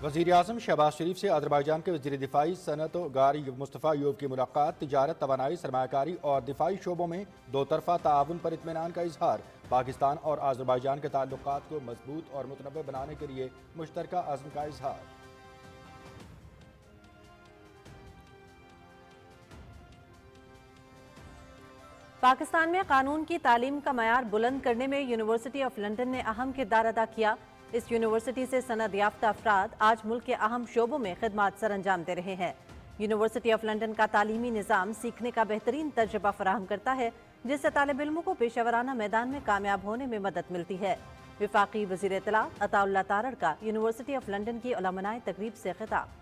वज़ीर-ए-आज़म शहबाज शरीफ से अज़रबैजान के वज़ीर दिफाई सनअत गारी मुस्तफ़ा यूब की मुलाकात। तिजारत, तवानाई, सरमायाकारी और दिफाई शोबों में दो तरफ़ा ताआवुन पर इत्मीनान का इजहार। पाकिस्तान और अज़रबैजान के ताल्लुकात को मजबूत और मुतनव्वे बनाने के लिए मुश्तरका अज़्म का इजहार। पाकिस्तान में कानून की तालीम का मयार बुलंद करने में यूनिवर्सिटी ऑफ लंदन ने अहम किरदार अदा किया। इस यूनिवर्सिटी से सनद याफ्ता अफराद आज मुल्क के अहम शोबों में खिदमत सर अंजाम दे रहे हैं। यूनिवर्सिटी ऑफ लंदन का तालीमी निज़ाम सीखने का बेहतरीन तजुर्बा फराहम करता है, जिससे तालिब इल्मों को पेशावराना मैदान में कामयाब होने में मदद मिलती है। वफाकी वज़ीर इत्तलाअत अताउल्लाह तारड़ का यूनिवर्सिटी ऑफ लंदन की उलमाए तकरीब से खिताब।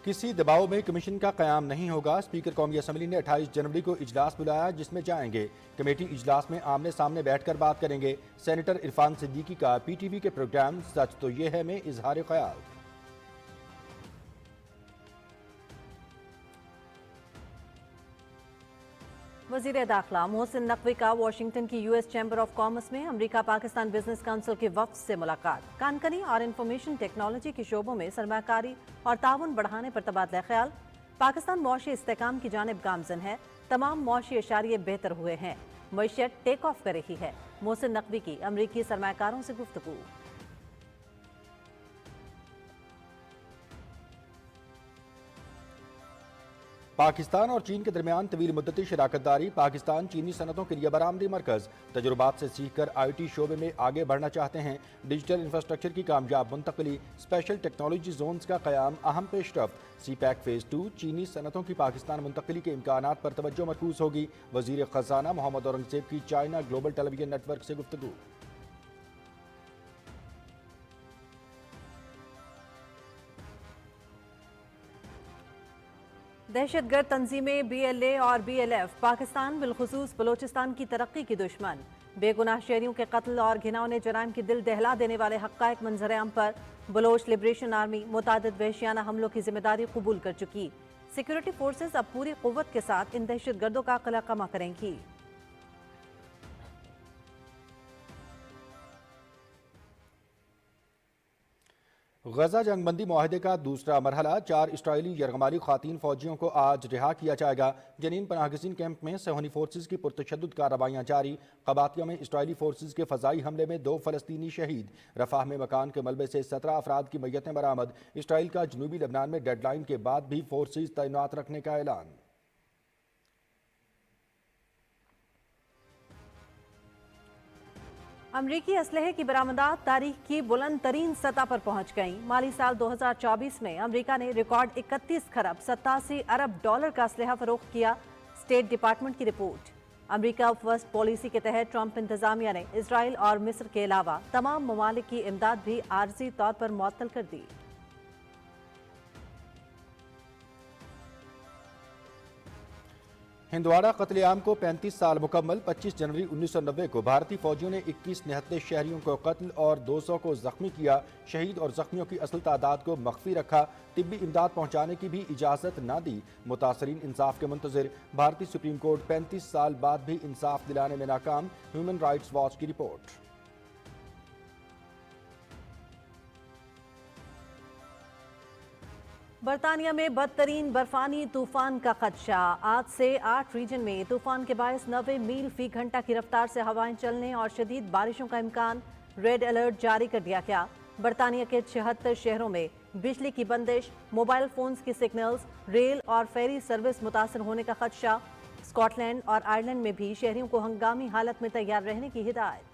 किसी दबाव में कमीशन का क़याम नहीं होगा। स्पीकर कौमी असम्बली ने 28 जनवरी को इजलास बुलाया, जिसमें जाएंगे। कमेटी इजलास में आमने सामने बैठकर बात करेंगे। सेनेटर इरफान सिद्दीकी का पीटीवी के प्रोग्राम सच तो ये है में इजहार ख्याल। वज़ीर दाखिला मोहसिन नकवी का वाशिंगटन की यूएस चैम्बर ऑफ कॉमर्स में अमेरिका पाकिस्तान बिजनेस काउंसिल के वफ्द से मुलाकात। कानकनी और इंफॉर्मेशन टेक्नोलॉजी के शोबों में सरमायाकारी और ताउन बढ़ाने पर तबादला ख्याल। पाकिस्तान मुआशी इस्तेहकाम की जानिब गामजन है। तमाम मुआशी इशारे बेहतर हुए हैं। मईशत टेक ऑफ कर रही है। मोहसिन नकवी की अमरीकी सरमायाकारों से गुफ्तगू। पाकिस्तान और चीन के दरमियान तवील मुद्दती शराकतदारी। पाकिस्तान चीनी सनतों के लिए बरामदी मरकज़। तजुर्बात से सीख कर IT शोबे में आगे बढ़ना चाहते हैं। डिजिटल इंफ्रास्ट्रक्चर की कामयाब मुंतकली। स्पेशल टेक्नोलॉजी जोन्स का क़याम अहम पेशरफ्त। CPEC फ़ेज़ 2 चीनी सनतों की पाकिस्तान मुंतकली के इम्कानात पर तवज्जो मरकूज होगी। वज़ीर ख़ज़ाना मोहम्मद औरंगज़ेब की चाइना ग्लोबल टेलीविजन नेटवर्क से गुफ्तगू। दहशतगर्द तंजीमें BLA और BLF पाकिस्तान बिलखुसूस बलोचिस्तान की तरक्की की दुश्मन। बेगुनाह शहरियों के कत्ल और घिनौने जराइम की दिल दहला देने वाले हक़ाइक़ मंजर-ए-आम पर बलोच लिबरेशन आर्मी मुतादिद वहशियाना हमलों की जिम्मेदारी कबूल कर चुकी। सिक्योरिटी फोर्सेज अब पूरी कुव्वत के साथ इन दहशतगर्दों का कलाकमा करेंगी। गजा जंगबंदी मुआहदे का दूसरा मरहला। 4 इस्राइली यरगमाली खातीन फौजियों को आज रिहा किया जाएगा। जनीन पनाहगज़ीन कैंप में सेहनी फोर्सेज की पुरतशद्दुद कार्रवाइयाँ जारी। कबातिया में इस्राइली फोर्सेज के फ़ज़ाई हमले में 2 फ़लस्तीनी शहीद। रफ़ाह में मकान के मलबे से 17 अफराद की मैयतें बरामद। इसराइल का जनूबी लबनान में डेडलाइन के बाद भी फोर्सेज तैनात रखने का ऐलान। अमरीकी असलहे की बरामदात तारीख की बुलंद तरीन सतह पर पहुंच गईं। माली साल 2024 में अमरीका ने रिकॉर्ड 31 खरब 87 अरब डॉलर का असलहा फरोख्त किया। स्टेट डिपार्टमेंट की रिपोर्ट। अमरीका फर्स्ट पॉलिसी के तहत ट्रंप इंतजामिया ने इसराइल और मिस्र के अलावा तमाम ममालिक की इमदाद भी आर्जी तौर पर मुअत्तल कर दी। हिंदवाड़ा कत्लेआम को 35 साल मुकम्मल। 25 जनवरी 1990 को भारतीय फौजियों ने 21 निहत्ते शहरियों को कत्ल और 200 को जख्मी किया। शहीद और जख्मियों की असल तादाद को मख्फी रखा। तिब्बी इमदाद पहुंचाने की भी इजाज़त ना दी। मुतासरीन इंसाफ के मुंतज़िर। भारतीय सुप्रीम कोर्ट 35 साल बाद भी इंसाफ दिलाने में नाकाम। ह्यूमन राइट्स वॉच की रिपोर्ट। बरतानिया में बदतरीन बर्फानी तूफान का खदशा। आज से 8 रीजन में तूफान के बायस 90 मील फी घंटा की रफ्तार से हवाएं चलने और शदीद बारिशों का इम्कान। रेड अलर्ट जारी कर दिया गया। बरतानिया के 76 शहरों में बिजली की बंदिश, मोबाइल फोन्स की सिग्नल्स, रेल और फेरी सर्विस मुतासर होने का खदशा। स्कॉटलैंड और आयरलैंड में भी शहरियों को हंगामी हालत में तैयार रहने की हिदायत।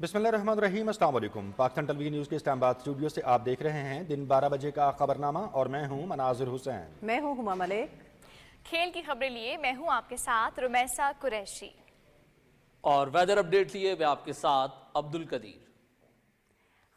बिस्मिल्लाहिर्रहमानिर्रहीम। अस्सलाम वालेकुम। पाकिस्तान टेलीविजन न्यूज़ के इस्लामाबाद स्टूडियो से आप देख रहे हैं दिन 12 बजे का खबरनामा और मैं हूं मनाजिर हुसैन। मैं हूं हुमा मलिक। खेल की खबरें लिए मैं हूं आपके साथ रुमैसा कुरैशी। اور ویدر اپڈیٹ لیے میں آپ کے ساتھ عبد القدیر۔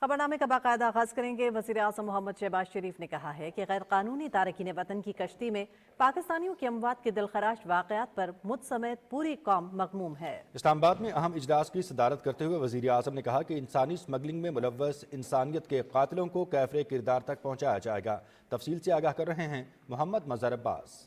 خبرنامے کا باقاعدہ آغاز کریں گے۔ وزیر اعظم محمد شہباز شریف نے کہا ہے کہ غیر قانونی تارکین وطن کی کشتی میں پاکستانیوں کی اموات کے دلخراش واقعات پر مجھ سمیت پوری قوم مغموم ہے۔ اسلام آباد میں اہم اجلاس کی صدارت کرتے ہوئے وزیر اعظم نے کہا کہ انسانی اسمگلنگ میں ملوث انسانیت کے قاتلوں کو کیفر کردار تک پہنچایا جائے گا۔ تفصیل سے آگاہ کر رہے ہیں محمد مظہر عباس۔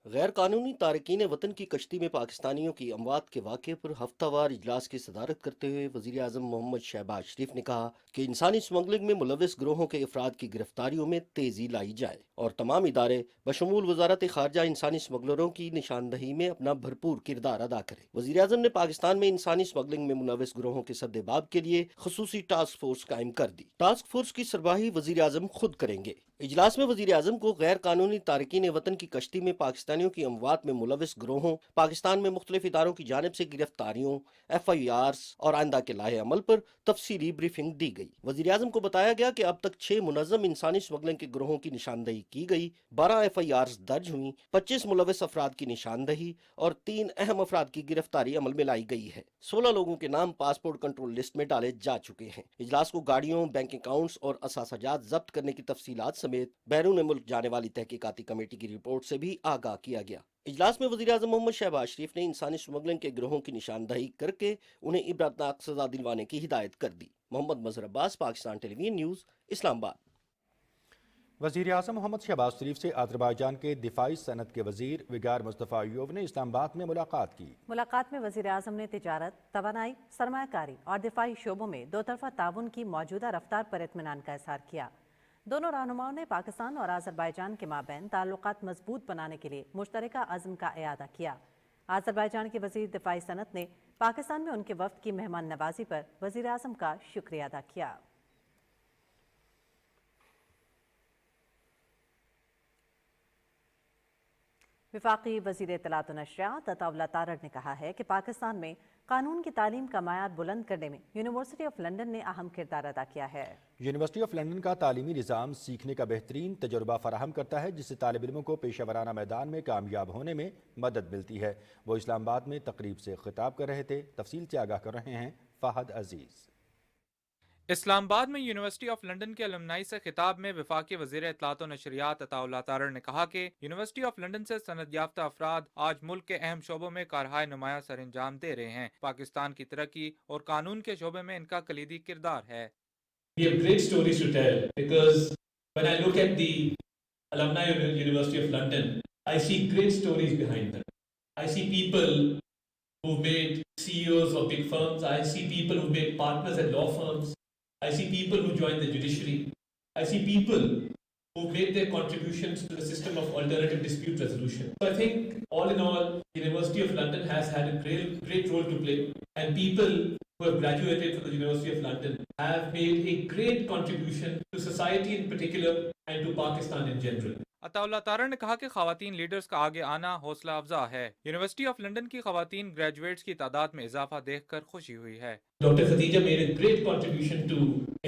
غیر قانونی تارکین وطن کی کشتی میں پاکستانیوں کی اموات کے واقعے پر ہفتہ وار اجلاس کی صدارت کرتے ہوئے وزیر اعظم محمد شہباز شریف نے کہا کہ انسانی اسمگلنگ میں ملوث گروہوں کے افراد کی گرفتاریوں میں تیزی لائی جائے اور تمام ادارے بشمول وزارت خارجہ انسانی اسمگلروں کی نشاندہی میں اپنا بھرپور کردار ادا کرے۔ وزیر اعظم نے پاکستان میں انسانی اسمگلنگ میں ملوث گروہوں کے سد باب کے لیے خصوصی ٹاسک فورس قائم کر دی۔ ٹاسک فورس کی سربراہی وزیر اعظم خود کریں گے۔ اجلاس میں وزیر اعظم کو غیر قانونی تارکین وطن کی کشتی میں پاکستانیوں کی اموات میں ملوث گروہوں، پاکستان میں مختلف اداروں کی جانب سے گرفتاریوں، FIRs اور آئندہ کے لائحہ عمل پر تفصیلی بریفنگ دی گئی۔ وزیر اعظم کو بتایا گیا کہ اب تک 6 منظم انسانی اسمگلنگ کے گروہوں کی نشاندہی کی گئی، 12 FIRs درج ہوئیں، 25 ملوث افراد کی نشاندہی اور 3 اہم افراد کی گرفتاری عمل میں لائی گئی ہے۔ 16 لوگوں کے نام پاسپورٹ کنٹرول لسٹ میں ڈالے جا چکے ہیں۔ اجلاس کو گاڑیوں، بینک اکاؤنٹس اور اثاثہ جات ضبط کرنے کی تفصیلات سمیت بیرون ملک جانے والی تحقیقاتی کمیٹی کی رپورٹ سے بھی آگاہ کیا گیا۔ اجلاس میں وزیر اعظم محمد شہباز شریف نے انسانی اسمگلنگ کے گروہوں کی نشاندہی کر کے انہیں عبرتناک سزا دلوانے کی ہدایت کر دی۔ محمد مظہر عباس، پاکستان ٹیلی ویژن نیوز، اسلام آباد۔ وزیر اعظم محمد شہباز شریف سے آذربائیجان کے دفاعی صنعت کے وزیر وقار مصطفیٰ ایوب نے اسلام آباد میں ملاقات کی۔ ملاقات میں وزیر اعظم نے تجارت، توانائی، سرمایہ کاری اور دفاعی شعبوں میں دو طرفہ تعاون کی موجودہ رفتار پر اطمینان کا اظہار کیا۔ دونوں رہنماؤں نے پاکستان اور آذربائیجان کے مابین تعلقات مضبوط بنانے کے لیے مشترکہ عزم کا اعادہ کیا۔ آذربائیجان کے وزیر دفاعی صنعت نے پاکستان میں ان کے وفد کی مہمان نوازی پر وزیر اعظم کا شکریہ ادا کیا۔ وفاقی وزیر اطلاعات و نشریات عطا اللہ تارڑ نے کہا ہے کہ پاکستان میں قانون کی تعلیم کا معیار بلند کرنے میں یونیورسٹی آف لنڈن نے اہم کردار ادا کیا ہے۔ یونیورسٹی آف لنڈن کا تعلیمی نظام سیکھنے کا بہترین تجربہ فراہم کرتا ہے، جس سے طالب علموں کو پیشہ ورانہ میدان میں کامیاب ہونے میں مدد ملتی ہے۔ وہ اسلام آباد میں تقریب سے خطاب کر رہے تھے۔ تفصیل سے آگاہ کر رہے ہیں فہد عزیز۔ اسلام آباد میں یونیورسٹی آف لنڈن کے الومنائی سے خطاب میں وفاقی وزیر اطلاعات و نشریات عطا اللہ تارڑ نے کہا کہ یونیورسٹی آف لنڈن سے سند یافتہ افراد آج ملک کے اہم شعبوں میں کارہائے نمایاں سر انجام دے رہے ہیں۔ پاکستان کی ترقی اور قانون کے شعبے میں ان کا کلیدی کردار ہے۔ We have great stories to tell because when I look at the alumni of the University of London, I see great stories behind them. I see people who've made CEOs of big firms. I see people who've made partners at law firms. I see people who joined the judiciary. I see people who've made their contributions to the system of alternative dispute resolution. So I think all in all, the University of London has had a great role to play, and people who have graduated from the University of London have made a great contribution to society in particular and to Pakistan in general. عطا اللہ تارڑ نے کہا کہ خواتین leaders کا آگے آنا حوصلہ افزا ہے۔ یونیورسٹی آف لنڈن کی خواتین گریجویٹس کی تعداد میں اضافہ دیکھ کر خوشی ہوئی ہے۔ Dr. Khadija made a great contribution to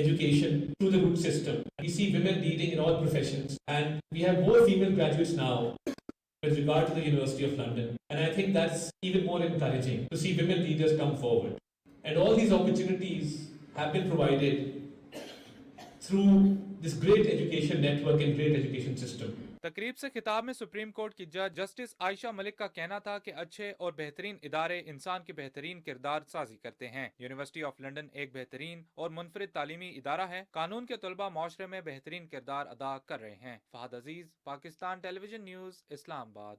education through the root system. We see women leading in all professions, and we have more female graduates now with regard to the University of London, and I think that's even more encouraging to see women leaders come forward. And all these opportunities have been provided through this great education network and great education system. تقریب سے خطاب میں supreme court کی جج justice عائشہ ملک کا کہنا تھا کہ اچھے اور بہترین ادارے انسان کی بہترین کردار سازی کرتے ہیں۔ یونیورسٹی آف لنڈن ایک بہترین اور منفرد تعلیمی ادارہ ہے۔ قانون کے طلباء معاشرے میں بہترین کردار ادا کر رہے ہیں۔ فہد عزیز، پاکستان ٹیلی ویژن نیوز، اسلام آباد۔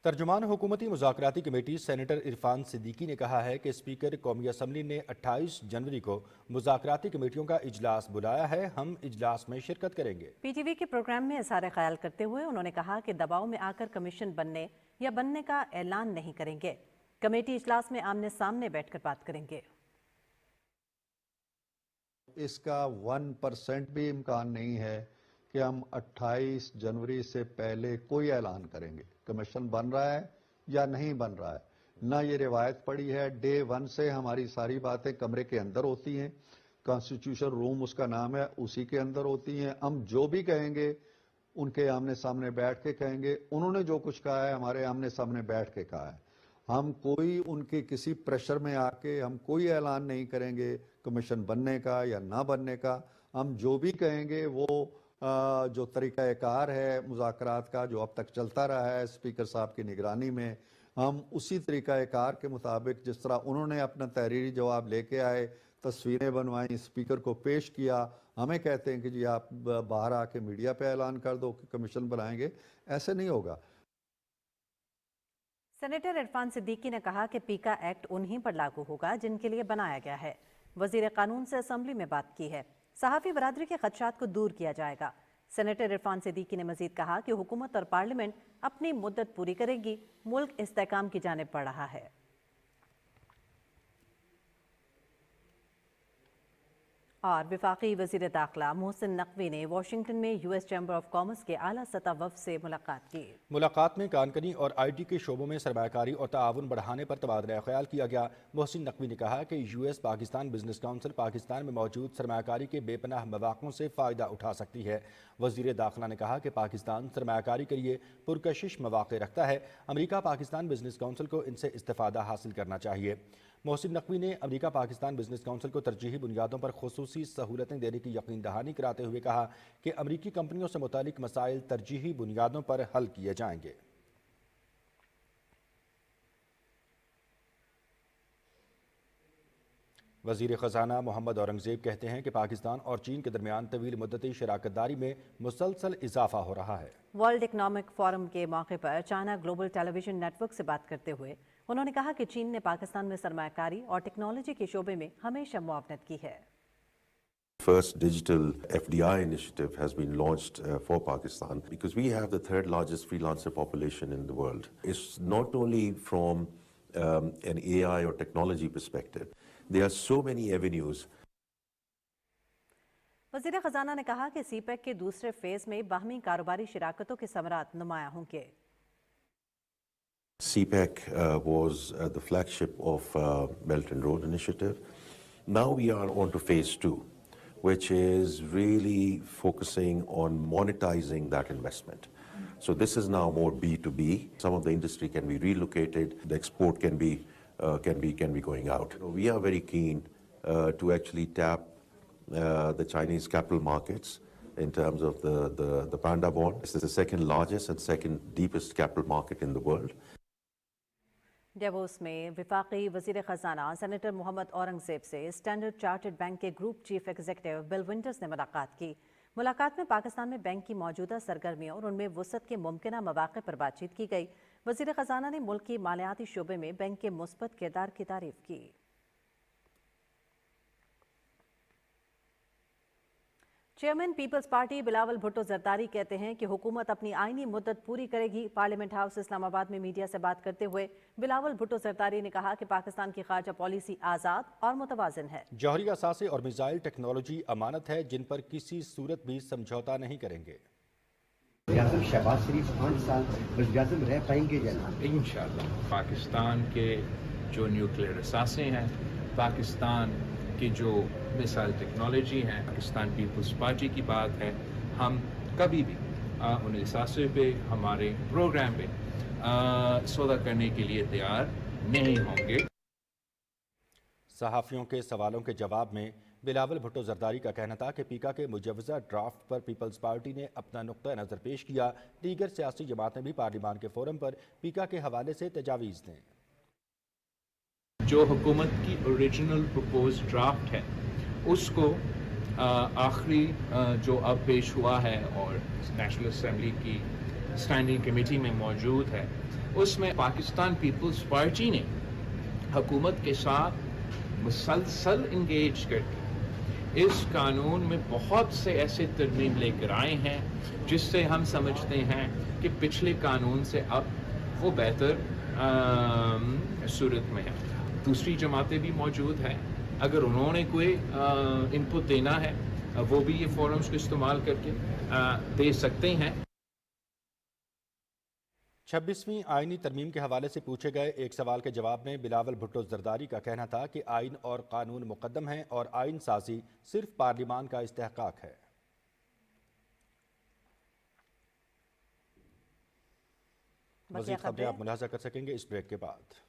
ترجمان حکومتی مذاکراتی کمیٹی سینیٹر عرفان صدیقی نے کہا ہے کہ اسپیکر قومی اسمبلی نے 28 جنوری کو مذاکراتی کمیٹیوں کا اجلاس بلایا ہے۔ ہم اجلاس میں شرکت کریں گے۔ پی ٹی وی کے پروگرام میں اظہار خیال کرتے ہوئے انہوں نے کہا کہ دباؤ میں آ کر کمیشن بننے یا بننے کا اعلان نہیں کریں گے۔ کمیٹی اجلاس میں آمنے سامنے بیٹھ کر بات کریں گے۔ اس کا 1% بھی امکان نہیں ہے کہ ہم 28 جنوری سے پہلے کوئی اعلان کریں گے کمیشن بن رہا ہے یا نہیں بن رہا ہے۔ نہ یہ روایت پڑی ہے، ڈے 1 سے ہماری ساری باتیں کمرے کے اندر ہوتی ہیں، کانسٹیٹیوشن روم اس کا نام ہے، اسی کے اندر ہوتی ہیں۔ ہم جو بھی کہیں گے ان کے آمنے سامنے بیٹھ کے کہیں گے۔ انہوں نے جو کچھ کہا ہے ہمارے آمنے سامنے بیٹھ کے کہا ہے۔ हम कोई उनके किसी प्रेशर में आके हम कोई ऐलान नहीं करेंगे कमीशन बनने का या ना बनने का। हम जो भी कहेंगे वो जो तरीक़ाकार है मुज़ाकरात का जो अब तक चलता रहा है स्पीकर साहब की निगरानी में, हम उसी तरीक़ाकार के मुताबिक जिस तरह उन्होंने अपना तहरीरी जवाब लेके आए, तस्वीरें बनवाई, स्पीकर को पेश किया, हमें कहते हैं कि जी आप बाहर आके मीडिया पे ऐलान कर दो कि कमीशन बनाएंगे, ऐसे नहीं होगा। सेनेटर इरफान सिद्दीकी ने कहा कि पीका एक्ट उन्हीं पर लागू होगा जिनके लिए बनाया गया है। वजीर कानून से असेंबली में बात की है। सहाफ़ी बरादरी के खदशात को दूर किया जाएगा। सेनेटर इरफान सिद्दीकी ने मजीद कहा कि हुकूमत और पार्लियामेंट अपनी मुद्दत पूरी करेगी, मुल्क इस्तेहकाम की जानिब बढ़ रहा है। और वफाकी वज़ीर दाखिला मोहसिन नकवी ने वाशिंगटन में यूएस चैम्बर ऑफ कॉमर्स के आला सतह वफ़द से मुलाकात की। मुलाकात में कानकनी और IT के शोबों में सरमायाकारी और ताआवुन बढ़ाने पर तबादला ख्याल किया गया। मोहसिन नकवी ने कहा कि US Pakistan business council Pakistan में मौजूद सरमायाकारी के बेपनाह मौक़ों से फ़ायदा उठा सकती है। वज़ीर दाखिला ने कहा कि पाकिस्तान सरमायाकारी के लिए पुरकशिश मौक़े रखता है। अमरीका पाकिस्तान बिजनेस काउंसिल को इनसे इस्तिफ़ादा हासिल करना चाहिए। मोहसिन नकवी ने अमरीका पाकिस्तान बिजनेस काउंसिल को तरजीही बुनियादों पर खुसूसी सहूलतें देने की यकीन दहानी कराते हुए कहा कि अमरीकी कंपनियों से मुतालिक मसाइल तरजीही बुनियादों पर हल किए जाएंगे। वज़ीर ख़ज़ाना मोहम्मद औरंगज़ेब कहते हैं कि पाकिस्तान और चीन के दरमियान तवील मुद्दती शराकतदारी में मुसलसल इजाफा हो रहा है। वर्ल्ड इकनॉमिक फोरम के मौके पर चाइना ग्लोबल टेलीविजन नेटवर्क से बात करते हुए उन्होंने कहा कि चीन ने पाकिस्तान में सरमायाकारी और टेक्नोलॉजी के शोबे में हमेशा मुआवनत की है। First digital FDI initiative has been launched for Pakistan because we have the third largest freelancer population in the world. It's not only from an AI or technology perspective. There are so many avenues. वज़ीर ख़ज़ाना ने कहा कि CPEC के दूसरे phase में बाहमी कारोबारी शिराकतों के समरात नुमायां होंगे। CPEC was the flagship of Belt and Road Initiative. Now we are on to phase 2, which is really focusing on monetizing that investment. So this is now more B2B. Some of the industry can be relocated. The export can be going out. We are very keen to actually tap the Chinese capital markets in terms of the Panda bond. This is the second largest and second deepest capital market in the world. Davos में विफाकी वज़ीर ख़ज़ाना senator Mohammad Aurangzeb से Standard Chartered Bank के group chief executive Bill Winters ने मुलाकात की। मुलाकात में पाकिस्तान में बैंक की मौजूदा सरगर्मियों और उनमें वसअत के मुमकिना मौक़े पर बातचीत की गई। वज़ीर ख़ज़ाना ने मुल्क की मालियाती शोबे में बैंक के मुस्बत किरदार की तारीफ़ की। चेयरमैन पीपल्स पार्टी बिलावल भुट्टो जरदारी कहते हैं कि हुकूमत अपनी आईनी मुद्दत पूरी करेगी। पार्लियामेंट हाउस इस्लामाबाद में मीडिया से बात करते हुए बिलावल भुट्टो जरदारी ने कहा कि पाकिस्तान की खारजा पॉलिसी आज़ाद और मुतवाज़िन है। जौहरी असासे और मिसाइल टेक्नोलॉजी अमानत है जिन पर किसी सूरत भी समझौता नहीं करेंगे। शहबाज शरीफ 5 साल वज़ीर-ए-आज़म रह पाएंगे इंशाअल्लाह। पाकिस्तान के जो न्यूक्लियर असासे हैं, पाकिस्तान की जो मिसाइल टेक्नोलॉजी है, पाकिस्तान पीपल्स पार्टी की बात है, हम कभी भी उन असासे पे हमारे प्रोग्राम पे सौदा करने के लिए तैयार नहीं होंगे। सहाफ़ियों के सवालों के जवाब में बिलावल भुट्टो जरदारी का कहना था कि पीका के मुजवज़ा ड्राफ्ट पर पीपल्स पार्टी ने अपना नुक्ता नज़र पेश किया। दीगर सियासी जमातें भी पार्लियामान के फोरम पर पीका के हवाले से तजावीज़ दें। जो हुकूमत की ओरिजिनल प्रपोज ड्राफ्ट है उसको आखिरी जो अब पेश हुआ है और नेशनल असेंबली की स्टैंडिंग कमेटी में मौजूद है, उसमें पाकिस्तान पीपल्स पार्टी ने हुकूमत के साथ मुसलसल इंगेज करके इस कानून में बहुत से ऐसे तरमीम लेकर आए हैं जिससे हम समझते हैं कि पिछले कानून से अब वो बेहतर सूरत में है। दूसरी जमातें भी मौजूद हैं, अगर उन्होंने कोई इनपुट देना है वो भी ये फोरम्स को इस्तेमाल करके दे सकते हैं। 26वीं आईनी तरमीम के हवाले से पूछे गए एक सवाल के जवाब में बिलावल भुट्टो जरदारी का कहना था कि आइन और कानून मुकद्दम है और आइन साजी सिर्फ पार्लियामान का इस्तेहकाक है। मज़ीद खबरें आप मुलाहिजा कर सकेंगे इस ब्रेक के बाद।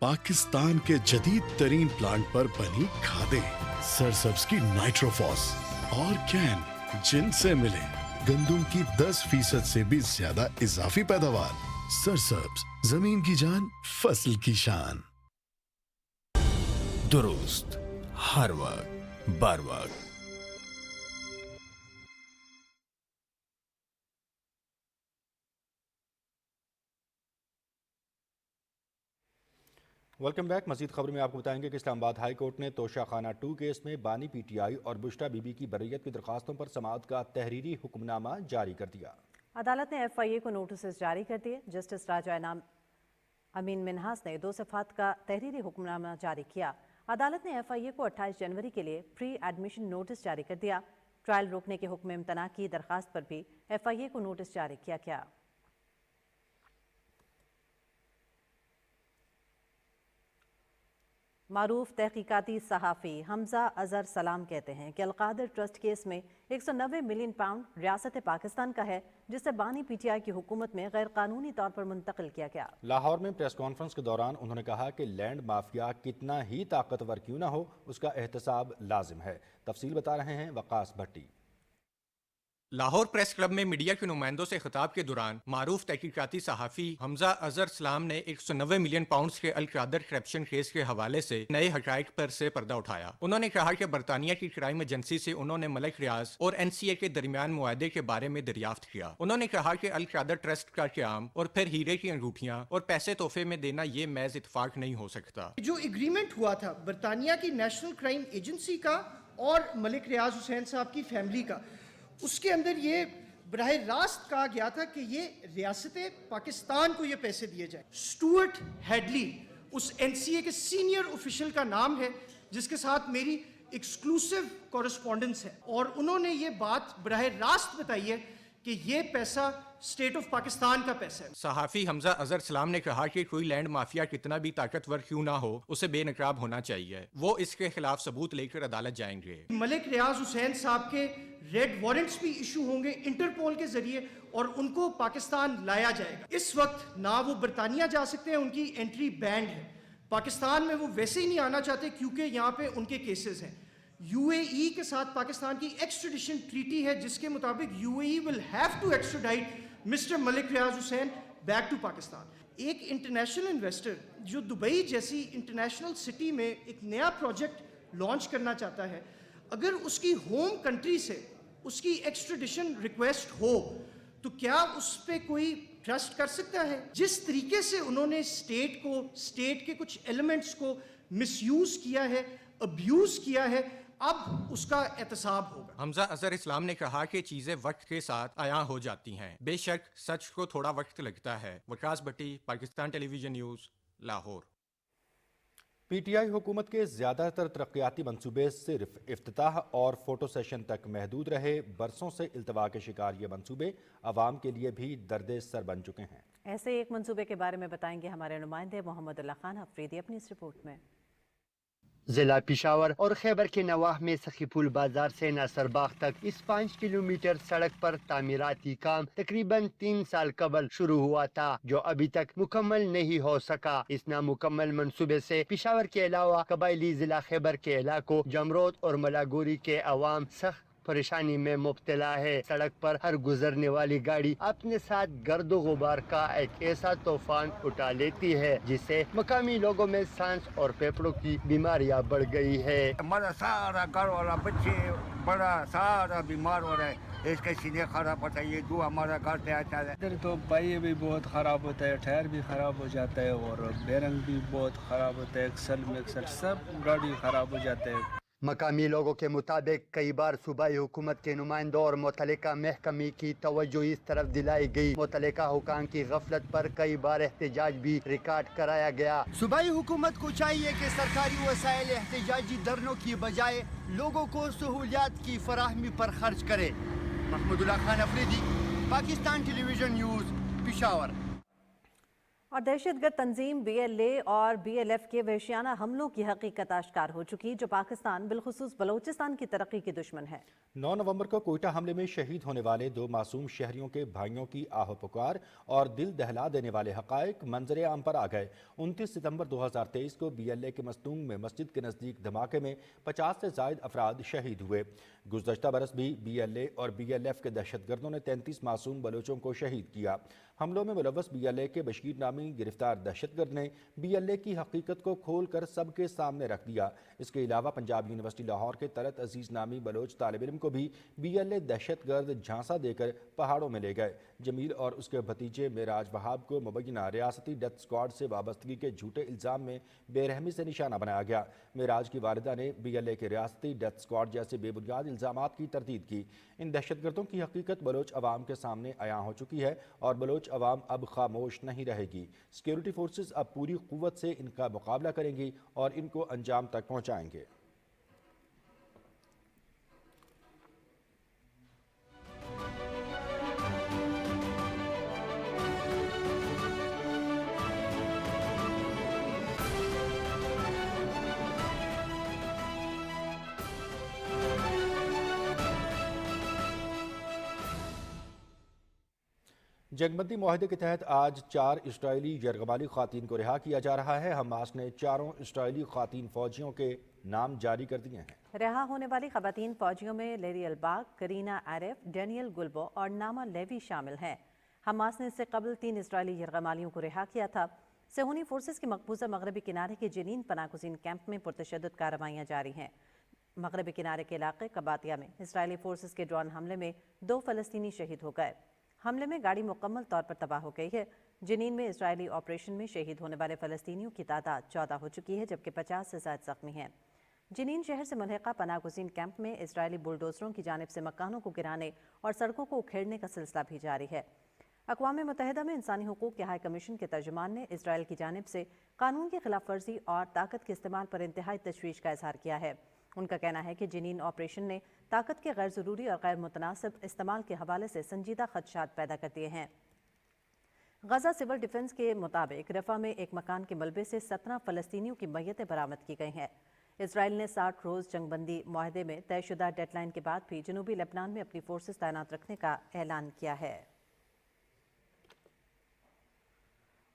पाकिस्तान के जदीद तरीन प्लांट पर बनी खादें, सरसब्ज की नाइट्रोफॉस और कैन, जिनसे मिले गंदम की 10% से भी ज्यादा इजाफी पैदावार। सरसब्ज, जमीन की जान, फसल की शान। दुरुस्त, हर वक्त, बर वक्त। Welcome back. मजीद खबर में आपको बताएंगे कि इस्लामाबाद हाई कोर्ट ने तोशा खाना 2 केस में बानी PTI और बुश्रा बीबी की बर्रियत की दरखास्तों पर समाअत का तहरीरी हुक्मनामा जारी कर दिया। अदालत ने FIA को नोटिस जारी कर दिए। जस्टिस राजा इनाम अमीन मिन्हास ने 2 सफ़ात का तहरीरी हुक्मनामा जारी किया। अदालत ने FIA को 28 जनवरी के लिए प्री एडमिशन नोटिस जारी कर दिया। ट्रायल रोकने के हुक्म इम्तना की दरखास्त पर भी FIA को नोटिस जारी किया गया। मारूफ तहकीकाती सहाफ़ी हमजा अजहर सलाम कहते हैं कि अलकादर ट्रस्ट केस में 190 मिलियन पाउंड रियासत पाकिस्तान का है, जिसे बानी PTI की हुकूमत में गैर कानूनी तौर पर मुंतकिल किया गया। लाहौर में प्रेस कॉन्फ्रेंस के दौरान उन्होंने कहा कि लैंड माफिया कितना ही ताकतवर क्यों ना हो, उसका एहतसाब लाजिम है। तफसील बता रहे हैं वकास भट्टी। लाहौर प्रेस क्लब में मीडिया के नुमाइंदों से खिताब के दौरान मारूफ तहकीकाती सहाफ़ी हमजा अजहर सलाम ने 190 मिलियन पाउंड्स के अलकादर करप्शन केस के हवाले से नए हकाइक पर से पर्दा उठाया। उन्होंने कहा कि बरतानिया की क्राइम एजेंसी से उन्होंने मलिक रियाज और NCA के दरमियान मुआहदे के बारे में दरियाफ्त किया। उन्होंने कहा कि अलकादर ट्रस्ट का क़याम और फिर हीरे की अंगूठियाँ और पैसे तोहफे में देना ये महज इत्तेफाक नहीं हो सकता। जो एग्रीमेंट हुआ था बरतानिया की नेशनल क्राइम एजेंसी का और मलिक रियाज हुसैन साहब की फैमिली का, उसके अंदर ये बराह रास्त कहा गया था कि ये रियासत पाकिस्तान को ये पैसे दिए जाए। स्टुअर्ट हेडली उस NCA के सीनियर ऑफिशियल का नाम है जिसके साथ मेरी एक्सक्लूसिव कॉरेस्पॉन्डेंस है, और उन्होंने ये बात बराह रास्त बताई है कि ये पैसा स्टेट ऑफ पाकिस्तान का पैसा है। सहाफ़ी हमजा अजहर सलाम ने कहा कि कोई लैंड माफिया कितना भी ताकतवर क्यों ना हो, उसे बेनकाब होना चाहिए। वो इसके खिलाफ सबूत लेकर अदालत जाएंगे। मलिक रियाज हुसैन साहब के रेड वारंट्स भी इशू होंगे इंटरपोल के जरिए और उनको पाकिस्तान लाया जाएगा। इस वक्त ना वो बरतानिया जा सकते हैं, उनकी एंट्री बैंड है। पाकिस्तान में वो वैसे ही नहीं आना चाहते क्योंकि यहाँ पे उनके केसेस हैं। UAE के साथ पाकिस्तान की एक्सट्रेडिशन ट्रीटी है जिसके मुताबिक UAE will have to extradite mister Malik Riaz Hussain back to Pakistan. एक इंटरनेशनल इन्वेस्टर जो दुबई जैसी इंटरनेशनल सिटी में एक नया प्रोजेक्ट लॉन्च करना चाहता है, अगर उसकी होम कंट्री से उसकी एक्सट्रेडिशन रिक्वेस्ट हो तो क्या उस पे कोई ट्रस्ट कर सकता है? जिस तरीके से उन्होंने स्टेट के कुछ एलिमेंट्स को मिसयूज किया है, अब्यूज किया है, अब उसका एहतसाब होगा। हमजा अजहर इस्लाम ने कहा कि चीजें वक्त के साथ आया हो जाती हैं, बेशक सच को थोड़ा वक्त लगता है। Waqas Bhatti, Pakistan television news, Lahore. PTI हुकूमत के ज़्यादातर तरक्याती मंसूबे सिर्फ इफ्तिताह और फोटो सेशन तक महदूद रहे। बरसों से इल्तवा के शिकार ये मंसूबे अवाम के लिए भी दर्द सर बन चुके हैं। ऐसे एक मंसूबे के बारे में बताएंगे हमारे नुमाइंदे मोहम्मद अल्लाह खान अफरीदी अपनी इस रिपोर्ट में। जिला पिशावर और खैबर के नवाह में सखीपुल बाजार से नासरबाग तक इस 5 किलोमीटर सड़क पर तामीराती काम तकरीबन 3 साल कबल शुरू हुआ था, जो अभी तक मुकम्मल नहीं हो सका। इस नामुकम्मल मंसूबे से पिशावर के अलावा कबायली जिला खैबर के इलाकों जमरोद और मलागोरी के अवाम सख्त परेशानी में मुब्तला है। सड़क पर हर गुजरने वाली गाड़ी अपने साथ गर्दो गुबार का एक ऐसा तूफान उठा लेती है जिससे मकामी लोगों में सांस और फेफड़ों की बीमारियां बढ़ गई है। हमारा सारा घर वाला बच्चे बड़ा सारा बीमार हो रहा है, इसके सीने खराब होता है, ये दो हमारा घर से आता है। इधर तो पहिए भी बहुत खराब होता है, टायर भी खराब हो जाता है और बेरंग भी बहुत खराब होता है, एक्सल में सब गाड़ी खराब हो जाते हैं। मकामी लोगों के मुताबिक कई बार सूबाई हुकूमत के नुमाइंदों और मुतल्लिका महकमे की तवज्जो इस तरफ दिलाई गई। मुतल्लिका हुकाम की गफलत पर कई बार एहतजाज भी रिकॉर्ड कराया गया। सूबाई हुकूमत को चाहिए कि सरकारी वसाइल एहतजाजी धरनों की बजाय लोगों को सहूलियात की फराहमी पर खर्च करे। Mahmudullah Khan Afridi, Pakistan television news, Peshawar. और दहशतगर्द तंजीम BLA और BLF के वहशियाना हमलों की हकीकत आश्कार हो चुकी, जो पाकिस्तान बिलखुसूस बलोचिस्तान की तरक्की के दुश्मन है। 9 नवंबर को कोयटा हमले में शहीद होने वाले 2 मासूम शहरियों के भाइयों की आहो पुकार और दिल दहला देने वाले हकायक मंजर आम पर आ गए। 29 सितंबर 2023 को BLA के मस्तूंग में मस्जिद के नज़दीक धमाके में 50 से ज़ायद अफराद शहीद हुए। गुज़श्ता बरस भी BLA और BLF के दहशतगर्दों ने 33 मासूम बलोचों को शहीद किया। हमलों में मुलव्वस BLA के बशीर नामी गिरफ्तार दहशतगर्द ने BLA की हकीकत को खोल कर सबके सामने रख दिया। इसके अलावा पंजाब यूनिवर्सिटी लाहौर के तलत अजीज नामी बलोच तालिब इल्म को भी BLA दहशतगर्द झांसा देकर पहाड़ों में ले गए। जमील और उसके भतीजे मेराज वहाब को मुबैना रियासती डेथ स्क्वाड से वाबस्तगी के झूठे इल्ज़ाम में बेरहमी से निशाना बनाया गया। मेराज की वालिदा ने BLA के रियासती डेथ स्क्वाड जैसे बेबुनियाद इल्ज़ामात की तरदीद की। इन दहशतगर्दों की हकीकत बलोच अवाम के सामने अयां हो चुकी है और बलोच अवाम अब खामोश नहीं रहेगी। सिक्योरिटी फोर्सेस अब पूरी कुव्वत से इनका मुकाबला करेंगी और इनको अंजाम तक पहुंचाएंगे। जंगबंदी मुआहदे के तहत आज 4 इस्राएली यरगमाली ख़वातीन को रिहा किया जा रहा है। हमास ने 4 इस्राएली ख़वातीन फ़ौजियों के नाम जारी कर दिए हैं। रिहा होने वाली ख़वातीन फ़ौजियों में लेरी अलबाग, करीना आरिफ, डेनियल गुलबो और नामा लेवी शामिल हैं। हमास ने इससे कबल 3 इस्राएली यरगमालियों को रिहा किया था। सेहूनी फोर्सेस के मकबूजा मगरबी किनारे के जनीन पनाहगज़ीन कैंप में पुरतशद्दुद कार्रवाइयाँ जारी हैं। मगरबी किनारे के इलाके कबातिया में इस्राएली फोर्सेस के ड्रोन हमले में 2 फ़लस्तीनी शहीद हो गए। हमले में गाड़ी मुकम्मल तौर पर तबाह हो गई है। जनीन में इजरायली ऑपरेशन में शहीद होने वाले फ़लस्तीनियों की तादाद 14 हो चुकी है, जबकि 50 से ज़ायद ज़ख्मी हैं। जनीन शहर से मुल्हिका पनाहगज़ीन कैंप में इजरायली बुलडोजरों की जानिब से मकानों को गिराने और सड़कों को उखेड़ने का सिलसिला भी जारी है। अक़वाम मुत्तहिदा में इंसानी हुकूक़ के हाई कमीशन के तर्जुमान ने इजराइल की जानिब से कानून की खिलाफ वर्जी और ताकत के इस्तेमाल पर इंतहाई तशवीश का इजहार किया है। उनका कहना है कि जनीन ऑपरेशन ने ताकत के गैर ज़रूरी और गैर मुतनासिब इस्तेमाल के हवाले से संजीदा खदशात पैदा कर दिए हैं। गजा सिविल डिफेंस के मुताबिक रफा में एक मकान के मलबे से 17 फ़लस्तीनियों की मैयतें बरामद की गई हैं। इजराइल ने 60 रोज़ जंगबंदी मुआहदे में तयशुदा डेडलाइन के बाद भी जनूबी लेबनान में अपनी फोर्सेस तैनात रखने का ऐलान किया है।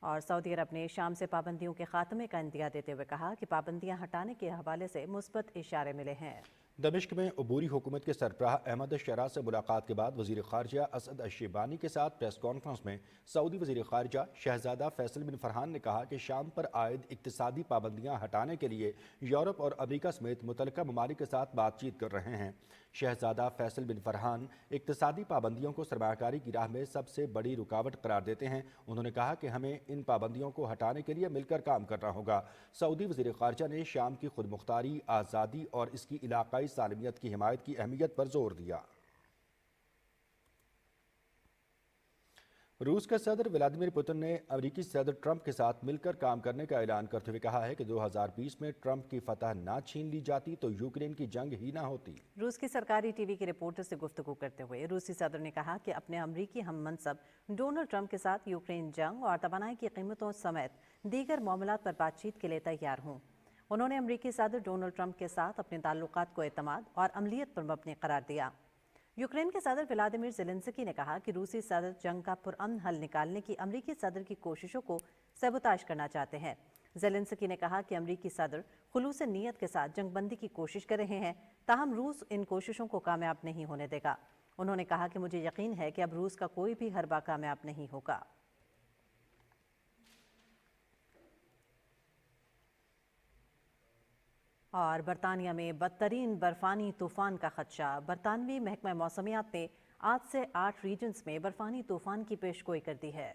और सऊदी अरब ने शाम से पाबंदियों के खात्मे का इंदिया देते हुए कहा कि पाबंदियां हटाने के हवाले से मुस्बत इशारे मिले हैं। दमिश्क में अबूरी हुकूमत के सरबराह अहमद शरा से मुलाकात के बाद वज़ीर ख़ारजा असद अशेबानी के साथ प्रेस कॉन्फ्रेंस में सऊदी वज़ीर ख़ारजा शहजादा फैसल बिन फरहान ने कहा कि शाम पर आयद इक्तिसादी पाबंदियाँ हटाने के लिए यूरोप और अमरीका समेत मुतल्लिका ममालिक के साथ बातचीत कर रहे हैं। शहजादा फैसल बिन फरहान इक्तिसादी पाबंदियों को सरमायाकारी की राह में सबसे बड़ी रुकावट करार देते हैं। उन्होंने कहा कि हमें इन पाबंदियों को हटाने के लिए मिलकर काम करना होगा। सऊदी वज़ीर ख़ारजा ने शाम की खुद मुख्तारी, आज़ादी और इसकी इलाकाई सालमियत की हिमायत की अहमियत पर जोर दिया। रूस के सदर व्लादिमीर पुतिन ने अमेरिकी सदर ट्रंप के साथ मिलकर काम करने का ऐलान करते हुए कहा है कि 2020 में ट्रंप की फतह ना छीन ली जाती तो यूक्रेन की जंग ही ना होती। रूस की सरकारी टीवी के रिपोर्टर से गुफ्तगू करते हुए रूसी सदर ने कहा कि अपने अमेरिकी हम मनसब डोनाल्ड ट्रंप के साथ यूक्रेन जंग और तवानाई की कीमतों समेत दीगर मामलात पर बातचीत के लिए तैयार हूँ। उन्होंने अमेरिकी सदर डोनाल्ड ट्रंप के साथ अपने ताल्लुकात को एतमाद और अमलियत पर मबनी करार दिया। यूक्रेन के सदर व्लादिमीर ज़ेलेंस्की ने कहा कि रूसी सदर जंग का पुरअमन हल निकालने की अमेरिकी सदर की कोशिशों को सबूताज करना चाहते हैं। ज़ेलेंस्की ने कहा कि अमेरिकी सदर खुलूस नीयत के साथ जंगबंदी की कोशिश कर रहे हैं, ताहम रूस इन कोशिशों को कामयाब नहीं होने देगा। उन्होंने कहा कि मुझे यकीन है कि अब रूस का कोई भी हरबा कामयाब नहीं होगा। और बरतानिया में बदतरीन बर्फानी तूफान का खदशा। बरतानवी महकमा मौसमियात ने आज से 8 रीजन्स में बर्फानी तूफान की पेशगोई कर दी है।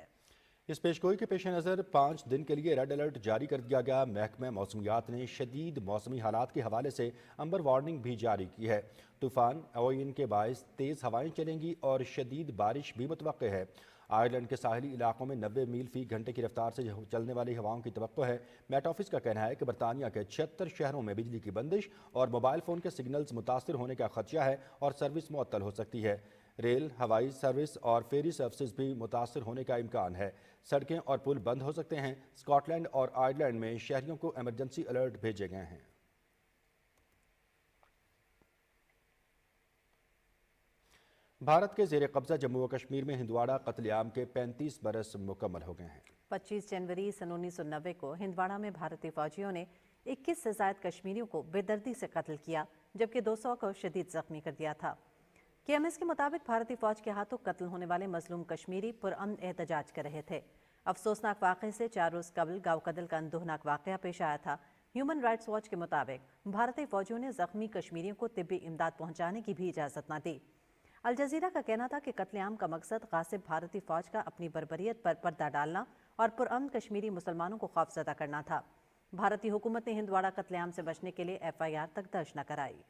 इस पेशगोई के पेश नज़र 5 दिन के लिए रेड अलर्ट जारी कर दिया गया। महकमा मौसमियात ने शदीद मौसमी हालात के हवाले से अंबर वार्निंग भी जारी की है। तूफान ओइन के बायस तेज़ हवाएं चलेंगी और शदीद बारिश भी मुतवक्के है। आयरलैंड के साहली इलाकों में 90 मील फी घंटे की रफ्तार से चलने वाली हवाओं की तवक्को है। मेट ऑफिस का कहना है कि बरतानिया के 76 शहरों में बिजली की बंदिश और मोबाइल फ़ोन के सिग्नल्स मुतासर होने का खदशा है और सर्विस मुअत्तल हो सकती है। ریل، ہوائی سروس اور فیری سروسز بھی متاثر ہونے کا امکان ہے۔ سڑکیں اور پل بند ہو سکتے ہیں۔ اسکاٹ لینڈ اور آئرلینڈ میں شہریوں کو ایمرجنسی الرٹ بھیجے گئے ہیں۔ بھارت کے زیر قبضہ جموں و کشمیر میں ہندواڑہ قتل عام کے 35 برس مکمل ہو گئے ہیں۔ 25 جنوری سن 1990 کو ہندواڑہ میں بھارتی فوجیوں نے 21 سے زائد کشمیریوں کو بے دردی سے قتل کیا، جبکہ 200 کو شدید زخمی کر دیا تھا۔ KMS کے مطابق بھارتی فوج کے ہاتھوں قتل ہونے والے مظلوم کشمیری پرامن احتجاج کر رہے تھے۔ افسوسناک واقعے سے 4 روز قبل گاؤں قتل کا اندوہناک واقعہ پیش آیا تھا۔ ہیومن رائٹس واچ کے مطابق بھارتی فوجیوں نے زخمی کشمیریوں کو طبی امداد پہنچانے کی بھی اجازت نہ دی۔ الجزیرہ کا کہنا تھا کہ قتل عام کا مقصد غاصب بھارتی فوج کا اپنی بربریت پر پردہ ڈالنا اور پرامن کشمیری مسلمانوں کو خوفزدہ کرنا تھا۔ بھارتی حکومت نے ہندواڑہ قتل عام سے بچنے کے لیے FIR تک درج نہ کرائی۔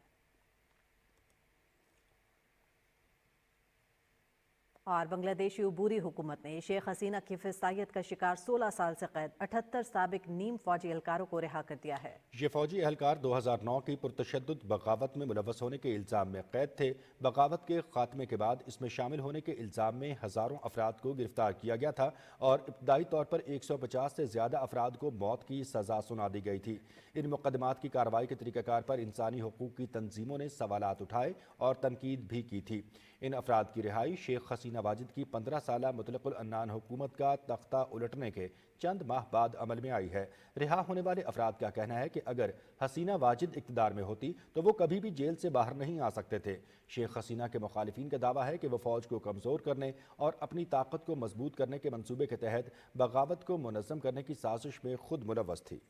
اور بنگلہ دیشی عبوری حکومت نے شیخ حسینہ کی فسطائیت کا شکار 16 سال سے قید 78 سابق نیم فوجی اہلکاروں کو رہا کر دیا ہے۔ یہ فوجی اہلکار 2009 کی پرتشدد بغاوت میں ملوث ہونے کے الزام میں قید تھے۔ بغاوت کے خاتمے کے بعد اس میں شامل ہونے کے الزام میں ہزاروں افراد کو گرفتار کیا گیا تھا اور ابتدائی طور پر 150 سے زیادہ افراد کو موت کی سزا سنا دی گئی تھی۔ ان مقدمات کی کارروائی کے طریقہ کار پر انسانی حقوق کی تنظیموں نے سوالات اٹھائے اور تنقید بھی کی تھی۔ ان افراد کی رہائی شیخ حسینہ واجد کی 15 سالہ مطلق العنان حکومت کا تختہ الٹنے کے چند ماہ بعد عمل میں آئی ہے۔ رہا ہونے والے افراد کا کہنا ہے کہ اگر حسینہ واجد اقتدار میں ہوتی تو وہ کبھی بھی جیل سے باہر نہیں آ سکتے تھے۔ شیخ حسینہ کے مخالفین کا دعویٰ ہے کہ وہ فوج کو کمزور کرنے اور اپنی طاقت کو مضبوط کرنے کے منصوبے کے تحت بغاوت کو منظم کرنے کی سازش میں خود ملوث تھی۔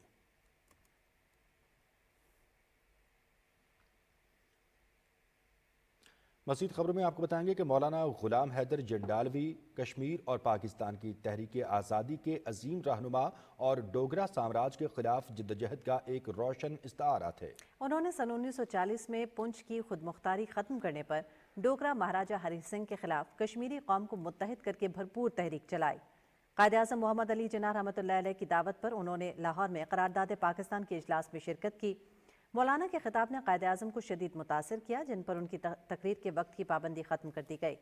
مزید خبروں میں آپ کو بتائیں گے کہ مولانا غلام حیدر جنڈالوی کشمیر اور پاکستان کی تحریک آزادی کے عظیم رہنما اور ڈوگرا سامراج کے خلاف جدوجہد کا ایک روشن استعارہ تھے۔ انہوں نے سن 1940 میں پنچ کی خود مختاری ختم کرنے پر ڈوگرا مہاراجہ ہری سنگھ کے خلاف کشمیری قوم کو متحد کر کے بھرپور تحریک چلائی۔ قائد اعظم محمد علی جناح رحمۃ اللہ علیہ کی دعوت پر انہوں نے لاہور میں قرارداد پاکستان کے اجلاس میں شرکت کی۔ مولانا کے خطاب نے قائد اعظم کو شدید متاثر کیا، جن پر ان کی تقریر کے وقت کی پابندی ختم کر دی گئی۔